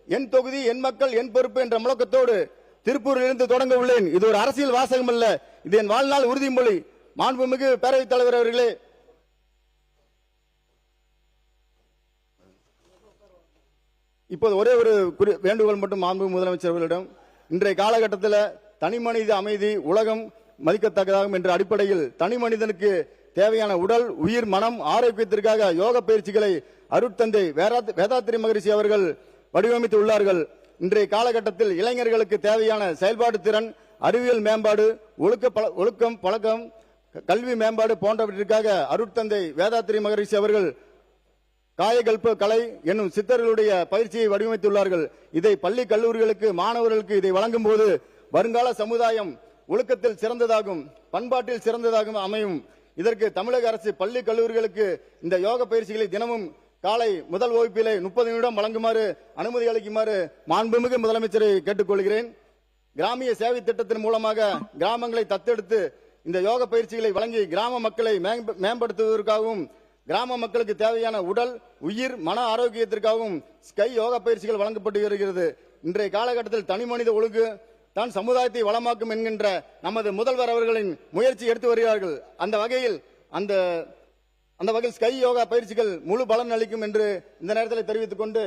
என் தொகுதி, என் மக்கள், என் பொறுப்பு என்ற முழக்கத்தோடு திருப்பூரில் இருந்து தொடங்க உள்ளேன். இது ஒரு அரசியல் வாசகம் அல்ல, இது என் வாழ்நாள் உறுதிமொழி. மாண்புமிகு பேரவைத் தலைவர் அவர்களே, இப்போது ஒரே ஒரு வேண்டுகோள் மட்டும் மாண்பு முதலமைச்சர் அவர்களிடம். இன்றைய காலகட்டத்தில் தனி மனித அமைதி உலகம் மதிக்கத்தக்கதாகும் என்ற அடிப்படையில் தனி மனிதனுக்கு தேவையான உடல், உயிர், மனம் ஆரோக்கியத்திற்காக யோக பயிற்சிகளை அருட்தந்தை வேதாத்திரி மகரிஷி அவர்கள் வடிவமைத்து உள்ளார்கள். இன்றைய காலகட்டத்தில் இளைஞர்களுக்கு தேவையான செயல்பாடு திறன், அறிவியல் மேம்பாடு, ஒழுக்கம், பழக்கம், கல்வி மேம்பாடு போன்றவற்றிற்காக அருட்தந்தை வேதாத்திரி மகரிஷி அவர்கள் காயகல்ப கலை என்னும் சித்தர்களுடைய பயிற்சியை வடிவமைத்துள்ளார்கள். இதை பள்ளி கல்லூரிகளுக்கு மாணவர்களுக்கு இதை வழங்கும் போது வருங்கால சமுதாயம் ஒழுக்கத்தில் சிறந்ததாகும், பண்பாட்டில் சிறந்ததாகவும் அமையும். இதற்கு தமிழக அரசு பள்ளி கல்லூரிகளுக்கு இந்த யோக பயிற்சிகளை தினமும் காலை முதல் வகுப்பிலே 30 நிமிடம் வழங்குமாறு அனுமதி அளிக்குமாறு மாண்புமிகு முதலமைச்சரை கேட்டுக்கொள்கிறேன். கிராமிய சேவை திட்டத்தின் மூலமாக கிராமங்களை தத்தெடுத்து இந்த யோக பயிற்சிகளை வழங்கி கிராம மக்களை மேம்படுத்துவதற்காகவும் கிராம மக்களுக்கு தேவையான உடல், உயிர், மன ஆரோக்கியத்திற்காகவும் ஸ்கை யோகா பயிற்சிகள் வழங்கப்பட்டு வருகிறது. இன்றைய காலகட்டத்தில் தனி மனித ஒழுங்கு தான் சமுதாயத்தை வளமாக்கும் என்கின்ற நமது முதல்வர் அவர்களின் முயற்சி எடுத்து வருகிறார்கள். அந்த வகையில் ஸ்கை யோகா பயிற்சிகள் முழு பலன் அளிக்கும் என்று இந்த நேரத்தில் தெரிவித்துக் கொண்டு